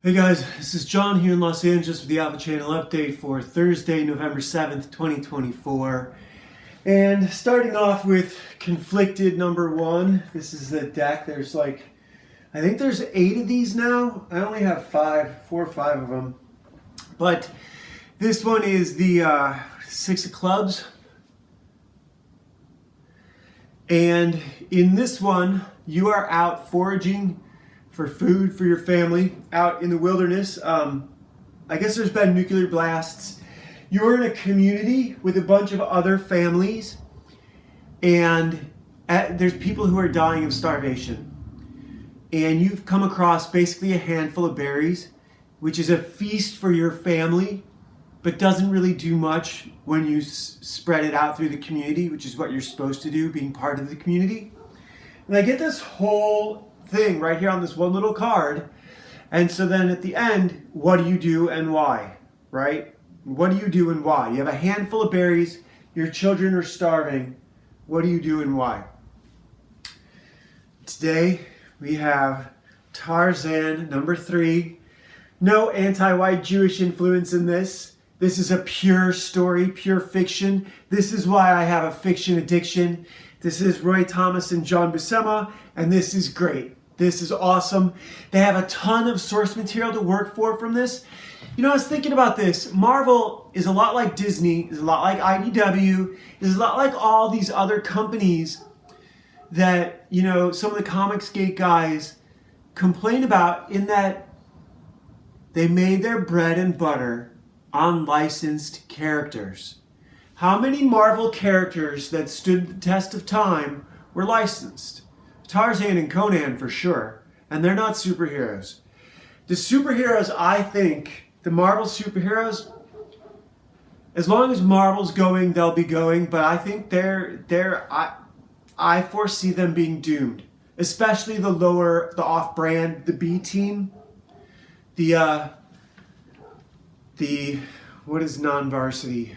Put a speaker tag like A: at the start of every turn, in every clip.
A: Hey guys, this is John here in Los Angeles with the Alpha Channel update for Thursday, November 7th, 2024. And starting off with conflicted number one. This is the deck. There's I think there's 8 of these now. I only have 4 or 5 of them. But this one is the 6 of clubs. And in this one, you are out foraging for food for your family out in the wilderness. I guess there's been nuclear blasts. You're in a community with a bunch of other families, and there's people who are dying of starvation. And you've come across basically a handful of berries, which is a feast for your family, but doesn't really do much when you spread it out through the community, which is what you're supposed to do, being part of the community. And I get this whole thing right here on this one little card. And so then at the end, what do you do and why, right? What do you do and why? You have a handful of berries, your children are starving. What do you do and why? Today we have Tarzan number 3. No anti-white Jewish influence in this. This is a pure story, pure fiction. This is why I have a fiction addiction. This is Roy Thomas and John Buscema, and this is great. This is awesome. They have a ton of source material to work from this. You know, I was thinking about this. Marvel is a lot like Disney, is a lot like IDW, is a lot like all these other companies that, you know, some of the Comicsgate guys complain about, in that they made their bread and butter on licensed characters. How many Marvel characters that stood the test of time were licensed? Tarzan and Conan for sure, and they're not superheroes. The superheroes, I think, the Marvel superheroes, as long as Marvel's going, they'll be going, but I think I foresee them being doomed, especially the off-brand, the B team, the what is non-varsity?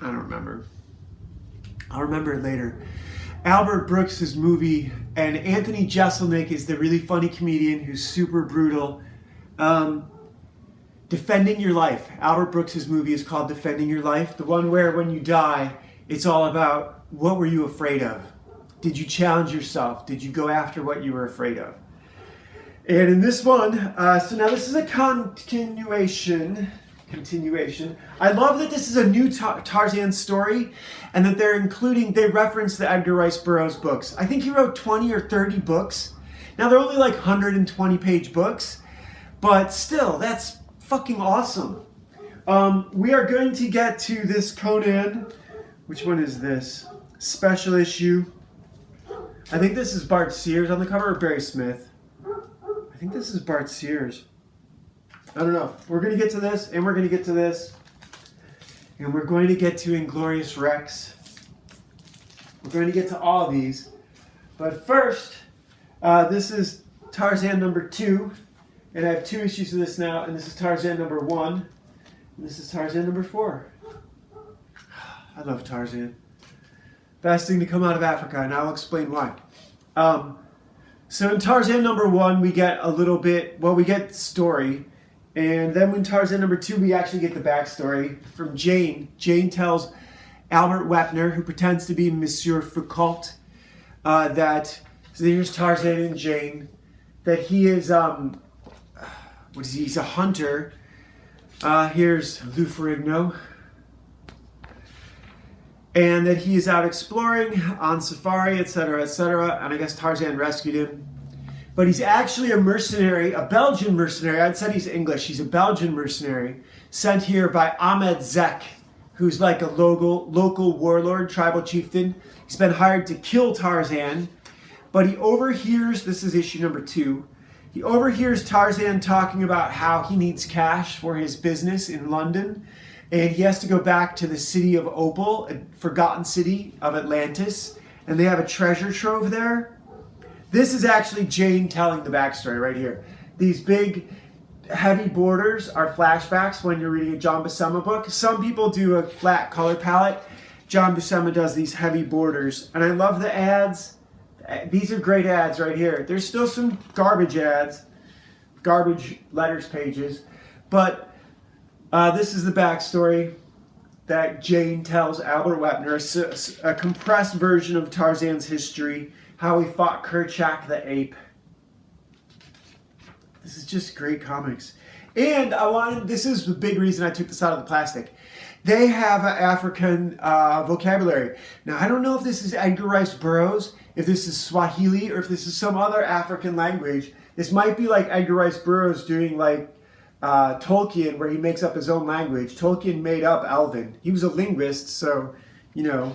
A: I don't remember. I'll remember it later. Albert Brooks' movie, and Anthony Jeselnik is the really funny comedian who's super brutal. Defending Your Life. Albert Brooks' movie is called Defending Your Life. The one where when you die, it's all about what were you afraid of? Did you challenge yourself? Did you go after what you were afraid of? And in this one, so now this is a continuation. I love that this is a new Tarzan story, and that they reference the Edgar Rice Burroughs books. I think he wrote 20 or 30 books. Now they're only like 120 page books, but still, that's fucking awesome. We are going to get to this Conan. Which one is this? Special issue. I think this is Bart Sears on the cover, or Barry Smith. I think this is Bart Sears. I don't know. We're going to get to this, and we're going to get to this, and we're going to get to Inglorious Rex. We're going to get to all these. But first, this is Tarzan number 2, and I have 2 issues of this now, and this is Tarzan number 1, and this is Tarzan number 4. I love Tarzan. Best thing to come out of Africa, and I'll explain why. So in Tarzan number 1, we get we get story. And then when Tarzan number 2, we actually get the backstory from Jane. Jane tells Albert Wepner, who pretends to be Monsieur Foucault, so here's Tarzan and Jane, that he is, he's a hunter. Here's Lou Ferrigno. And that he is out exploring on safari, etc., etc. And I guess Tarzan rescued him. But he's actually a mercenary, a Belgian mercenary. I'd said he's English. He's a Belgian mercenary sent here by Ahmed Zek, who's like a local warlord, tribal chieftain. He's been hired to kill Tarzan, but he overhears, this is issue number 2, he overhears Tarzan talking about how he needs cash for his business in London, and he has to go back to the city of Opal, a forgotten city of Atlantis, and they have a treasure trove there. This is actually Jane telling the backstory right here. These big, heavy borders are flashbacks when you're reading a John Buscema book. Some people do a flat color palette. John Buscema does these heavy borders. And I love the ads. These are great ads right here. There's still some garbage ads, garbage letters pages. But this is the backstory that Jane tells Albert Wepner, a compressed version of Tarzan's history, how he fought Kerchak the ape. This is just great comics. And this is the big reason I took this out of the plastic. They have an African vocabulary. Now, I don't know if this is Edgar Rice Burroughs, if this is Swahili, or if this is some other African language. This might be like Edgar Rice Burroughs doing like Tolkien, where he makes up his own language. Tolkien made up Elven. He was a linguist, so, you know,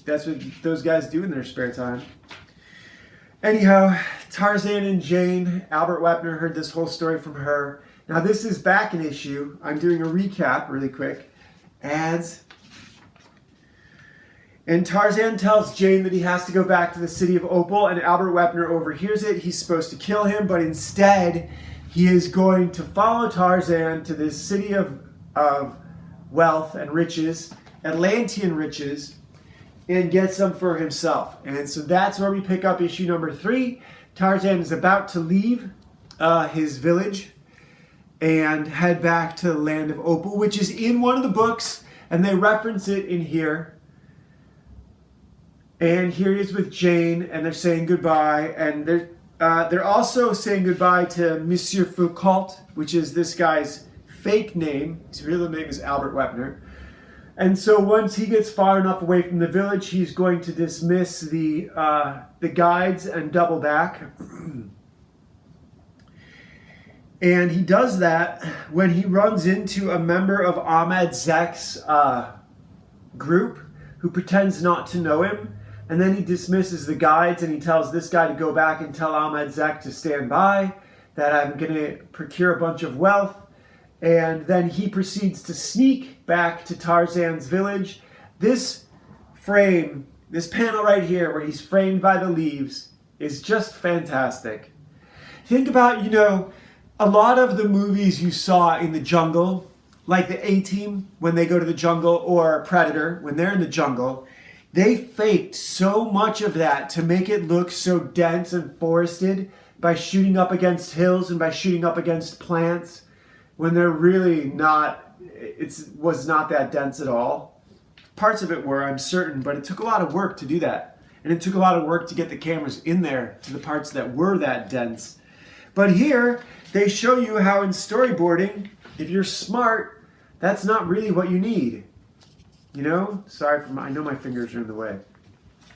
A: that's what those guys do in their spare time. Anyhow, Tarzan and Jane, Albert Wepner heard this whole story from her. Now, this is back an issue. I'm doing a recap really quick. Ads. And Tarzan tells Jane that he has to go back to the city of Opal, and Albert Wepner overhears it. He's supposed to kill him, but instead he is going to follow Tarzan to this city of wealth and riches, Atlantean riches, and get some for himself. And so that's where we pick up issue number 3. Tarzan is about to leave his village and head back to the land of Opal, which is in one of the books, and they reference it in here. And here he is with Jane, and they're saying goodbye, and they're also saying goodbye to Monsieur Foucault, which is this guy's fake name. His real name is Albert Wepner. And so once he gets far enough away from the village, he's going to dismiss the guides and double back. And he does that when he runs into a member of Ahmed Zek's group who pretends not to know him. And then he dismisses the guides, and he tells this guy to go back and tell Ahmed Zek to stand by, that I'm going to procure a bunch of wealth. And then he proceeds to sneak back to Tarzan's village. This frame, this panel right here where he's framed by the leaves, is just fantastic. Think about, you know, a lot of the movies you saw in the jungle, like the A-Team when they go to the jungle, or Predator when they're in the jungle, they faked so much of that to make it look so dense and forested by shooting up against hills and by shooting up against plants when they're really not, was not that dense at all. Parts of it were, I'm certain, but it took a lot of work to do that. And it took a lot of work to get the cameras in there to the parts that were that dense. But here, they show you how in storyboarding, if you're smart, that's not really what you need. You know? Sorry, I know my fingers are in the way.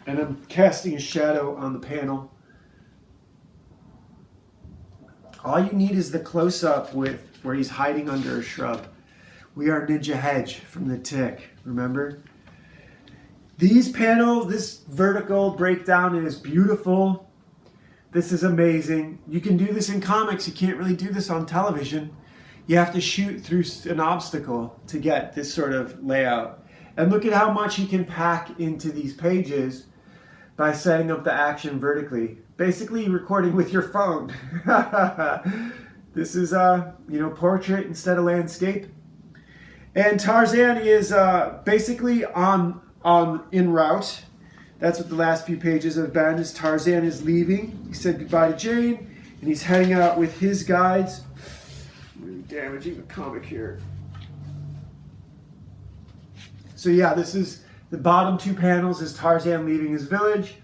A: And I'm casting a shadow on the panel. All you need is the close-up with where he's hiding under a shrub. We are Ninja Hedge from The Tick, remember? These panels, this vertical breakdown is beautiful. This is amazing. You can do this in comics. You can't really do this on television. You have to shoot through an obstacle to get this sort of layout. And look at how much he can pack into these pages by setting up the action vertically. Basically recording with your phone. This is portrait instead of landscape. And Tarzan is basically en route. That's what the last few pages have been, is Tarzan is leaving. He said goodbye to Jane, and he's heading out with his guides. Really damaging the comic here. So yeah, this is the bottom 2 panels is Tarzan leaving his village.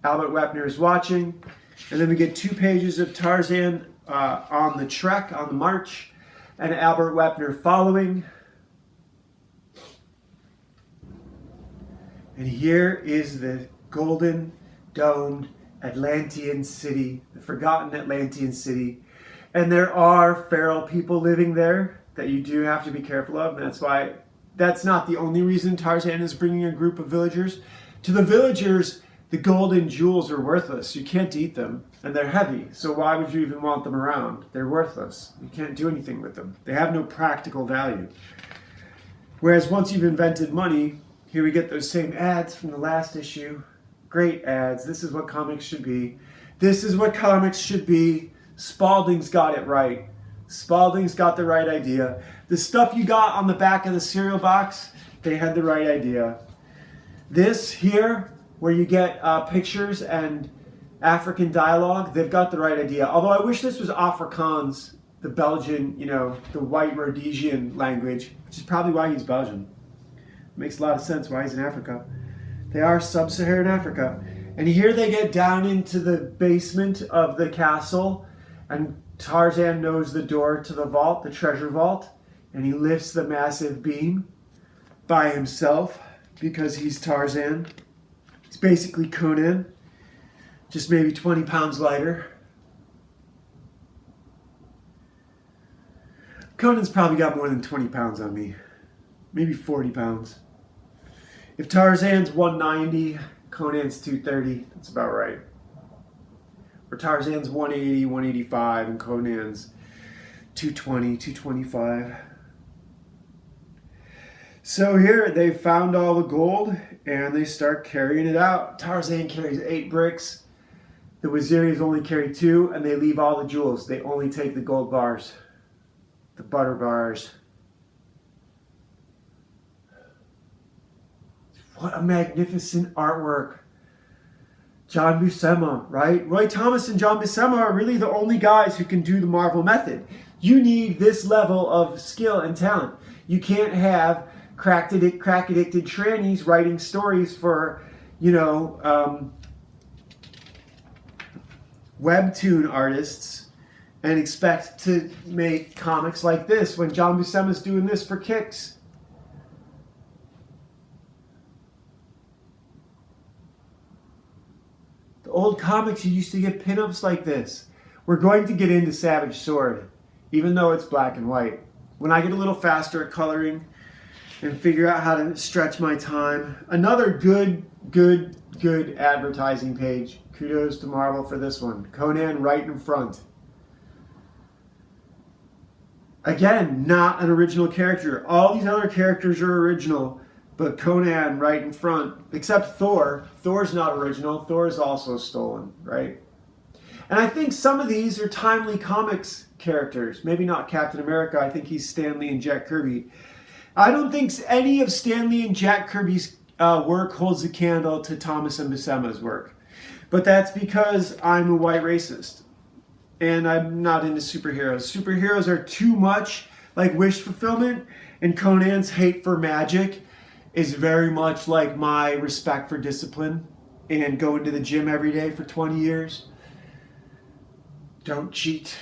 A: Albert Wepner is watching. And then we get 2 pages of Tarzan on the trek, on the march, and Albert Wepner following. And here is the golden domed Atlantean city, the forgotten Atlantean city. And there are feral people living there that you do have to be careful of. And that's why, that's not the only reason Tarzan is bringing a group of villagers. To the villagers, the gold and jewels are worthless. You can't eat them, and they're heavy. So why would you even want them around? They're worthless. You can't do anything with them. They have no practical value. Whereas once you've invented money, here we get those same ads from the last issue. Great ads. This is what comics should be. This is what comics should be. Spalding's got it right. Spalding's got the right idea. The stuff you got on the back of the cereal box, they had the right idea. This here, where you get pictures and African dialogue, they've got the right idea. Although I wish this was Afrikaans the Belgian, the white Rhodesian language, which is probably why he's Belgian. Makes a lot of sense why he's in Africa. They are sub-Saharan Africa. And here they get down into the basement of the castle, and Tarzan knows the door to the vault, the treasure vault, and he lifts the massive beam by himself because he's Tarzan. He's basically Conan, just maybe 20 pounds lighter. Conan's probably got more than 20 pounds on me, maybe 40 pounds. If Tarzan's 190, Conan's 230, that's about right. Or Tarzan's 180, 185, and Conan's 220, 225. So here they found all the gold and they start carrying it out. Tarzan carries 8 bricks. The Waziris only carry 2, and they leave all the jewels. They only take the gold bars, the butter bars. What a magnificent artwork. John Buscema, right? Roy Thomas and John Buscema are really the only guys who can do the Marvel method. You need this level of skill and talent. You can't have crack addicted trannies writing stories for, webtoon artists and expect to make comics like this when John Buscema's doing this for kicks. The old comics, you used to get pinups like this. We're going to get into Savage Sword, even though it's black and white. When I get a little faster at coloring and figure out how to stretch my time. Another good advertising page. Kudos to Marvel for this one. Conan right in front. Again, not an original character. All these other characters are original, but Conan right in front. Except Thor. Thor's not original. Thor is also stolen, right? And I think some of these are timely comics characters. Maybe not Captain America. I think he's Stan Lee and Jack Kirby. I don't think any of Stan Lee and Jack Kirby's work holds a candle to Thomas and Buscema's work. But that's because I'm a white racist. And I'm not into superheroes. Superheroes are too much like wish fulfillment. And Conan's hate for magic is very much like my respect for discipline and going to the gym every day for 20 years. Don't cheat.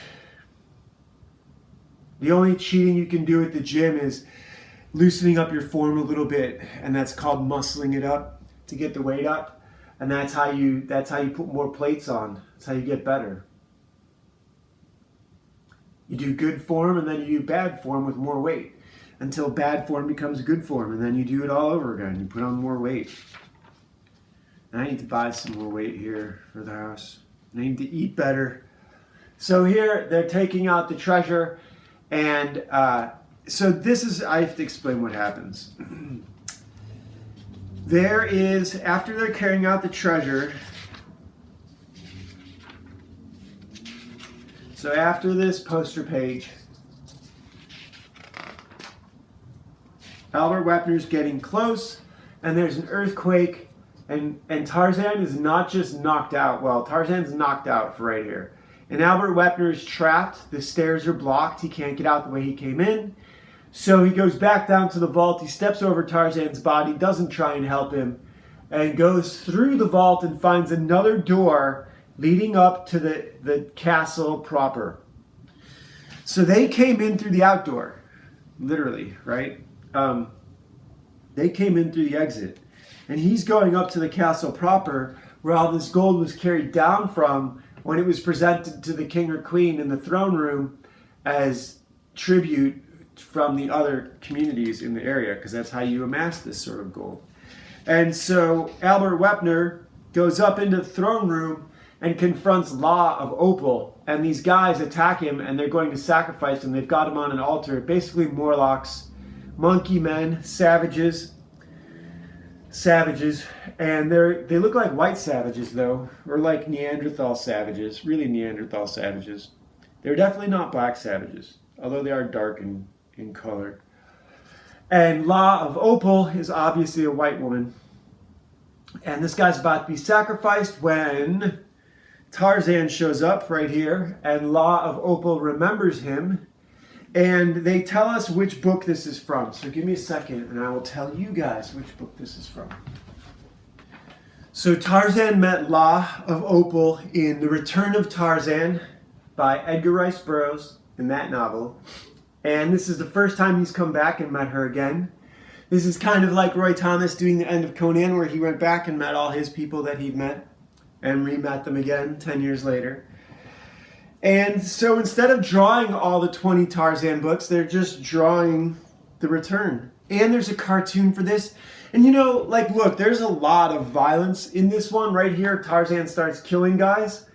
A: The only cheating you can do at the gym is loosening up your form a little bit, and that's called muscling it up to get the weight up. And that's how you put more plates on. That's how you get better. You do good form and then you do bad form with more weight until bad form becomes good form, and then you do it all over again. You put on more weight. And I need to buy some more weight here for the house. I need to eat better. So here they're taking out the treasure, and so this is, I have to explain what happens. There is, after they're carrying out the treasure, so after this poster page, Albert Wepner's getting close, and there's an earthquake, and Tarzan is not just knocked out. Well, Tarzan's knocked out for right here. And Albert Wepner is trapped. The stairs are blocked. He can't get out the way he came in. So he goes back down to the vault. He steps over Tarzan's body, doesn't try and help him, and goes through the vault and finds another door leading up to the castle proper. So they came in through the outdoor, literally, right? They came in through the exit. And he's going up to the castle proper, where all this gold was carried down from when it was presented to the king or queen in the throne room as tribute from the other communities in the area, because that's how you amass this sort of gold. And so Albert Wepner goes up into the throne room and confronts Law of Opal, and these guys attack him, and they're going to sacrifice him. They've got him on an altar, basically Morlocks, monkey men, savages, and they look like white savages though, or like Neanderthal savages, really Neanderthal savages. They're definitely not black savages, although they are dark in color. And Law of Opal is obviously a white woman. And this guy's about to be sacrificed when Tarzan shows up right here, and Law of Opal remembers him, and they tell us which book this is from. So give me a second, and I will tell you guys which book this is from. So Tarzan met Law of Opal in The Return of Tarzan by Edgar Rice Burroughs, in that novel. And this is the first time he's come back and met her again. This is kind of like Roy Thomas doing the end of Conan, where he went back and met all his people that he'd met and re-met them again 10 years later. And so instead of drawing all the 20 Tarzan books, they're just drawing The Return. And there's a cartoon for this. And you know, like, look, there's a lot of violence in this one. Right here, Tarzan starts killing guys.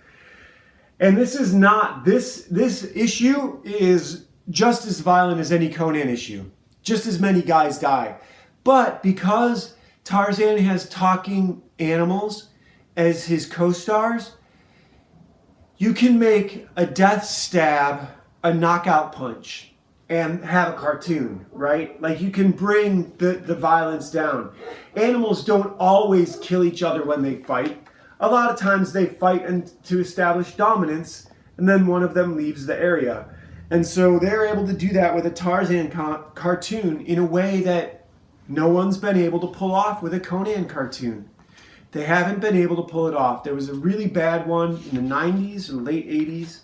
A: And this is not, this issue is just as violent as any Conan issue. Just as many guys die. But because Tarzan has talking animals as his co-stars, you can make a death stab a knockout punch and have a cartoon, right? Like, you can bring the violence down. Animals don't always kill each other when they fight. A lot of times they fight to establish dominance, and then one of them leaves the area. And so they're able to do that with a Tarzan cartoon in a way that no one's been able to pull off with a Conan cartoon. They haven't been able to pull it off. There was a really bad one in the 90s and late 80s.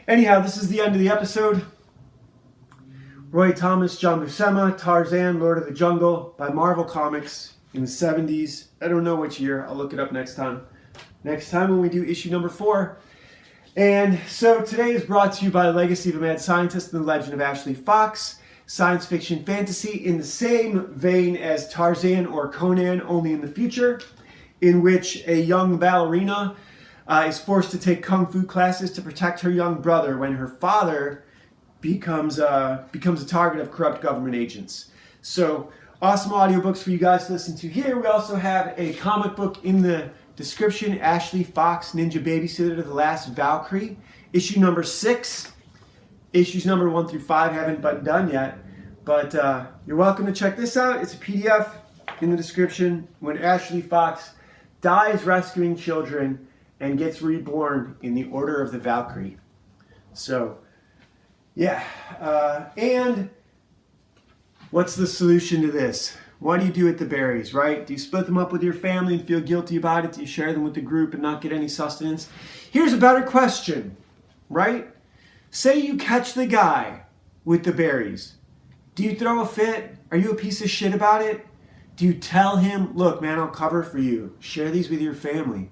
A: Anyhow, this is the end of the episode. Roy Thomas, John Buscema, Tarzan, Lord of the Jungle by Marvel Comics in the 70s. I don't know which year. I'll look it up next time. Next time when we do issue number 4. And so today is brought to you by The Legacy of a Mad Scientist and the Legend of Ashley Fox. Science fiction fantasy in the same vein as Tarzan or Conan, only in the future, in which a young ballerina is forced to take kung fu classes to protect her young brother when her father becomes a target of corrupt government agents. So awesome audiobooks for you guys to listen to here. We also have a comic book in the description, Ashley Fox, Ninja Babysitter, The Last Valkyrie, issue number 6. Issues number 1 through 5 haven't been done yet, but you're welcome to check this out. It's a PDF in the description. When Ashley Fox dies rescuing children and gets reborn in the Order of the Valkyrie. So, yeah. And what's the solution to this? What do you do with the berries, right? Do you split them up with your family and feel guilty about it? Do you share them with the group and not get any sustenance? Here's a better question, right? Say you catch the guy with the berries. Do you throw a fit? Are you a piece of shit about it? Do you tell him, look, man, I'll cover for you. Share these with your family.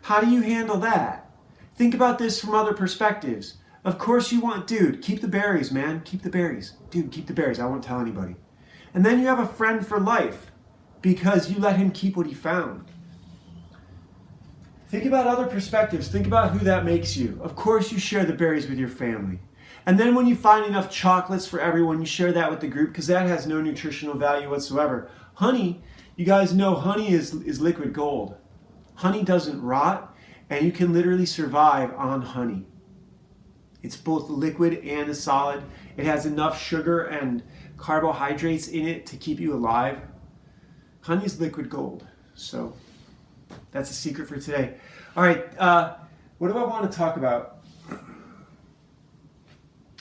A: How do you handle that? Think about this from other perspectives. Of course you want, dude, keep the berries, man. Keep the berries. Dude, keep the berries. I won't tell anybody. And then you have a friend for life because you let him keep what he found. Think about other perspectives. Think about who that makes you. Of course you share the berries with your family. And then when you find enough chocolates for everyone, you share that with the group because that has no nutritional value whatsoever. Honey, you guys know honey is liquid gold. Honey doesn't rot, and you can literally survive on honey. It's both liquid and a solid. It has enough sugar and carbohydrates in it to keep you alive. Honey's liquid gold. So that's a secret for today. All right, what do I want to talk about?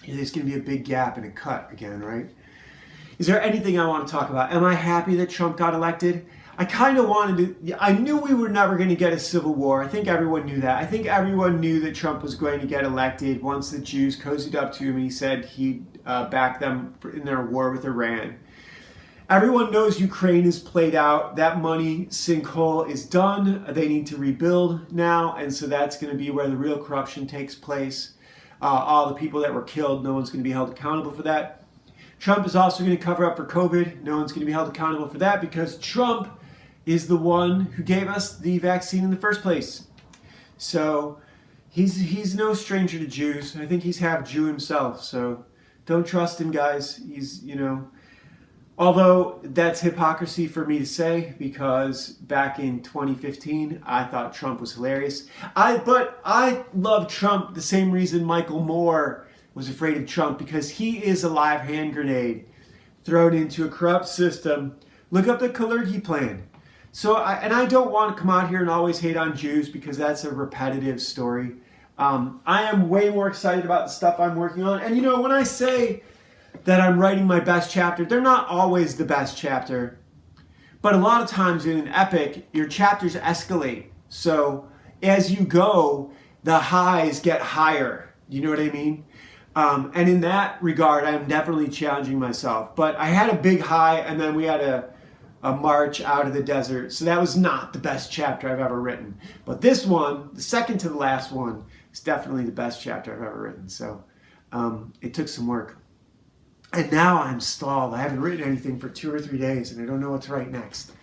A: There's going to be a big gap and a cut again, right? Is there anything I want to talk about? Am I happy that Trump got elected? I kind of wanted to, I knew we were never going to get a civil war. I think everyone knew that. I think everyone knew that Trump was going to get elected once the Jews cozied up to him and he said he'd back them in their war with Iran. Everyone knows Ukraine is played out. That money sinkhole is done. They need to rebuild now, and so that's going to be where the real corruption takes place. All the people that were killed, no one's going to be held accountable for that. Trump is also going to cover up for COVID. No one's going to be held accountable for that because Trump is the one who gave us the vaccine in the first place. So he's no stranger to Jews. I think he's half Jew himself. So don't trust him, guys. He's, although that's hypocrisy for me to say because back in 2015, I thought Trump was hilarious. But I love Trump the same reason Michael Moore was afraid of Trump, because he is a live hand grenade thrown into a corrupt system. Look up the Kalergi plan. And I don't want to come out here and always hate on Jews because that's a repetitive story. I am way more excited about the stuff I'm working on. And when I say that I'm writing my best chapter, they're not always the best chapter. But a lot of times in an epic, your chapters escalate. So as you go, the highs get higher. You know what I mean? And in that regard, I'm definitely challenging myself. But I had a big high, and then we had a march out of the desert. So that was not the best chapter I've ever written. But this one, the second to the last one, is definitely the best chapter I've ever written. So it took some work. And now I'm stalled. I haven't written anything for 2 or 3 days, and I don't know what to write next.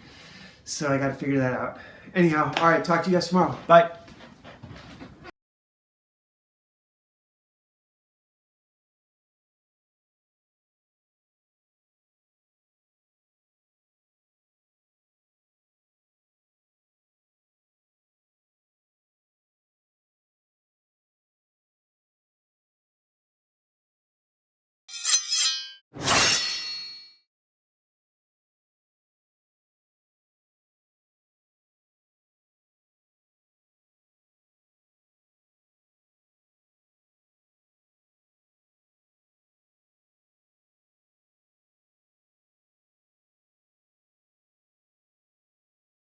A: So I got to figure that out. Anyhow, all right, talk to you guys tomorrow. Bye.